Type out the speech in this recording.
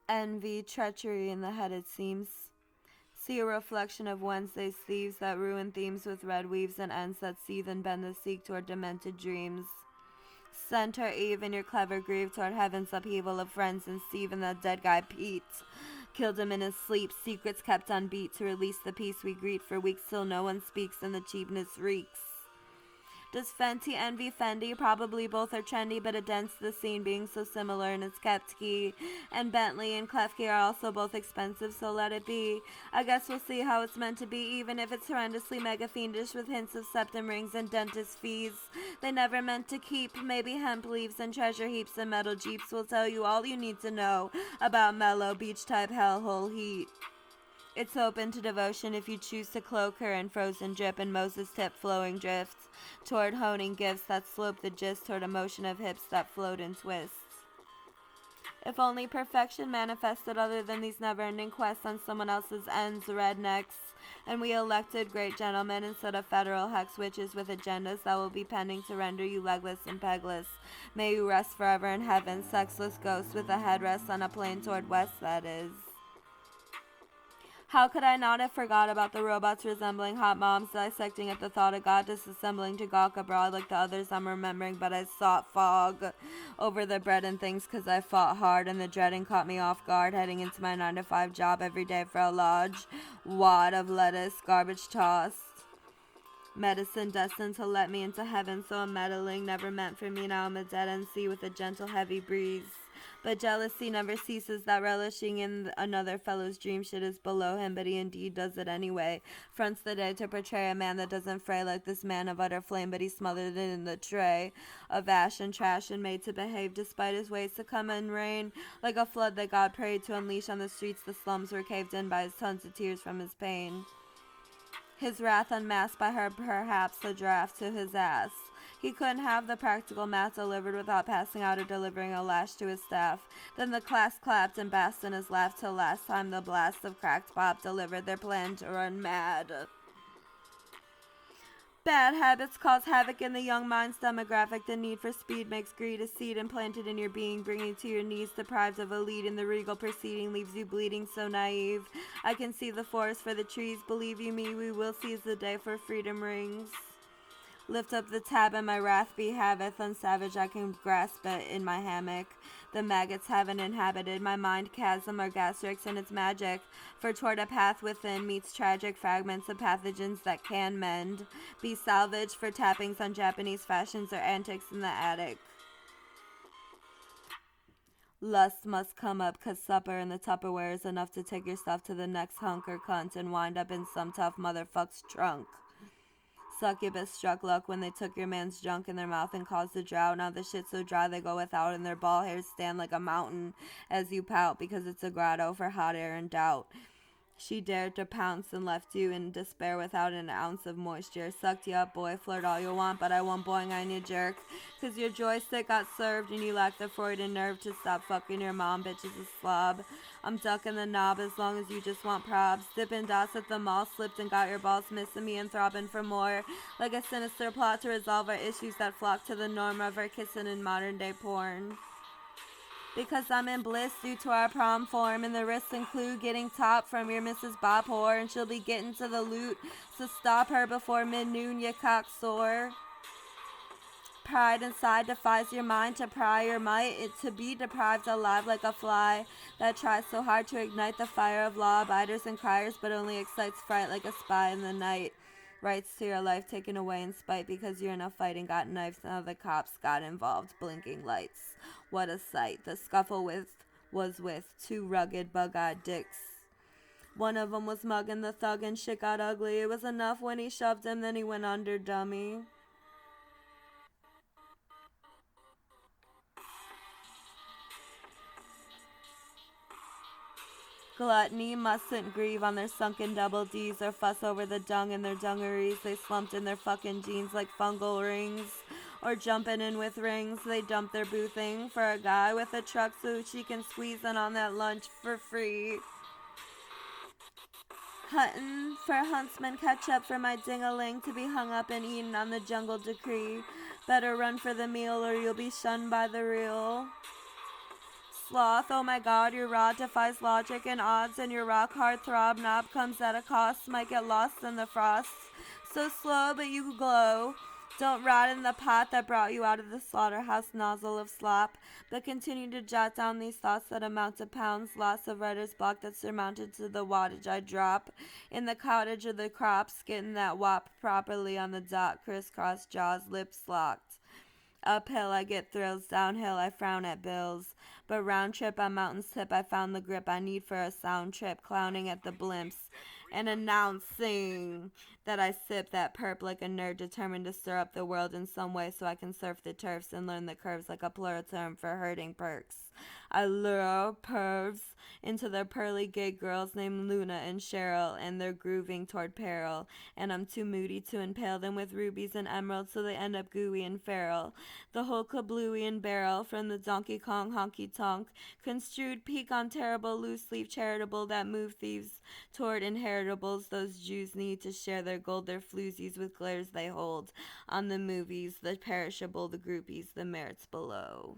Envy, treachery in the head it seems. See a reflection of Wednesday's thieves that ruin themes with red weaves and ends that seethe and bend the seek toward demented dreams. Center Eve in your clever grieve toward heaven's upheaval of friends and Steve and that dead guy Pete. Killed him in his sleep, secrets kept on beat to release the peace we greet for weeks till no one speaks and the cheapness reeks. Does Fenty envy Fendi? Probably both are trendy, but it dents the scene being so similar. And it's Kepke and Bentley and Klefki are also both expensive, so let it be. I guess we'll see how it's meant to be, even if it's horrendously mega fiendish with hints of septum rings and dentist fees. They never meant to keep. Maybe hemp leaves and treasure heaps and metal jeeps will tell you all you need to know about mellow beach type hellhole heat. It's open to devotion if you choose to cloak her in frozen drip and Moses tip flowing drifts toward honing gifts that slope the gist toward a motion of hips that float and twists. If only perfection manifested other than these never-ending quests on someone else's ends, rednecks, and we elected great gentlemen instead of federal hex witches with agendas that will be pending to render you legless and pegless. May you rest forever in heaven, sexless ghosts with a headrest on a plane toward west, that is. How could I not have forgot about the robots resembling hot moms dissecting at the thought of God disassembling to gawk abroad like the others I'm remembering, but I sought fog over the bread and things 'cause I fought hard and the dreading caught me off guard heading into my 9 to 5 job every day for a large wad of lettuce, garbage tossed. Medicine destined to let me into heaven, so a meddling never meant for me. Now I'm a dead end sea with a gentle heavy breeze. But jealousy never ceases, that relishing in another fellow's dream shit is below him, but he indeed does it anyway. Fronts the day to portray a man that doesn't fray like this man of utter flame, but he smothered it in the tray of ash and trash and made to behave despite his ways to come and rain like a flood that God prayed to unleash on the streets. The slums were caved in by his tons of tears from his pain. His wrath unmasked by her, perhaps a draft to his ass. He couldn't have the practical math delivered without passing out or delivering a lash to his staff. Then the class clapped and basked in his laugh till last time the blast of cracked pop delivered their plan to run mad. Bad habits cause havoc in the young mind's demographic. The need for speed makes greed a seed implanted in your being, bringing to your knees, deprived of a lead in the regal proceeding, leaves you bleeding, so naive. I can see the forest for the trees. Believe you me, we will seize the day for freedom rings. Lift up the tab and my wrath be haveth. Unsavage I can grasp it in my hammock. The maggots haven't inhabited my mind chasm or gastrics in its magic. For toward a path within meets tragic fragments of pathogens that can mend. Be salvaged for tappings on Japanese fashions or antics in the attic. Lust must come up 'cause supper in the Tupperware is enough to take your stuff to the next hunk or cunt and wind up in some tough motherfuck's trunk. Succubus struck luck when they took your man's junk in their mouth and caused a drought. Now the shit's so dry they go without and their ball hairs stand like a mountain as you pout because it's a grotto for hot air and doubt. She dared to pounce and left you in despair without an ounce of moisture. Sucked you up, boy, flirt all you want, but I won't boing on you, jerk. 'Cause your joystick got served and you lack the Freudian nerve to stop fucking your mom, bitch is a slob. I'm ducking the knob as long as you just want probs. Dipping dots at the mall, slipped and got your balls missing me and throbbing for more. Like a sinister plot to resolve our issues that flock to the norm of our kissing in modern day porn. Because I'm in bliss due to our prom form, and the risks include getting top from your Mrs. Bob whore, and she'll be getting to the loot, so stop her before mid-noon, you cock sore. Pride inside defies your mind to pry your might, it to be deprived alive like a fly that tries so hard to ignite the fire of law-abiders and criers, but only excites fright like a spy in the night. Rights to your life taken away in spite because you're in a fight and got knives. Now the cops got involved. Blinking lights. What a sight. The scuffle was with 2 rugged, bug-eyed dicks. One of 'em was mugging the thug and shit got ugly. It was enough when he shoved him, then he went under, dummy. Gluttony mustn't grieve on their sunken double D's or fuss over the dung in their dungarees. They slumped in their fucking jeans like fungal rings. Or jumping in with rings. They dump their boo thing for a guy with a truck so she can squeeze in on that lunch for free. Hunting for huntsman catch up for my ding-a-ling to be hung up and eaten on the jungle decree. Better run for the meal or you'll be shunned by the real. sloth, oh my god, your rod defies logic and odds, and your rock hard throb knob comes at a cost, might get lost in the frost. So slow, but you glow. Don't rot in the pot that brought you out of the slaughterhouse nozzle of slop, but continue to jot down these thoughts that amount to pounds, loss of writer's block that's surmounted to the wattage I drop. In the cottage of the crops, getting that wop properly on the dot, crisscross jaws, lips locked. Uphill I get thrills, downhill I frown at bills. But round trip on mountain's tip I found the grip I need for a sound trip, clowning at the blimps and announcing that I sip that perp like a nerd determined to stir up the world in some way so I can surf the turfs and learn the curves like a plural term for hurting perks. I lure pervs into their pearly gay girls named Luna and Cheryl, and they're grooving toward peril, and I'm too moody to impale them with rubies and emeralds so they end up gooey and feral. The whole kablooey and barrel from the Donkey Kong honky tonk, construed peak on terrible, loose leaf charitable that move thieves toward inheritables. Those Jews need to share their gold, their floozies with glares they hold on the movies, the perishable, the groupies, the merits below.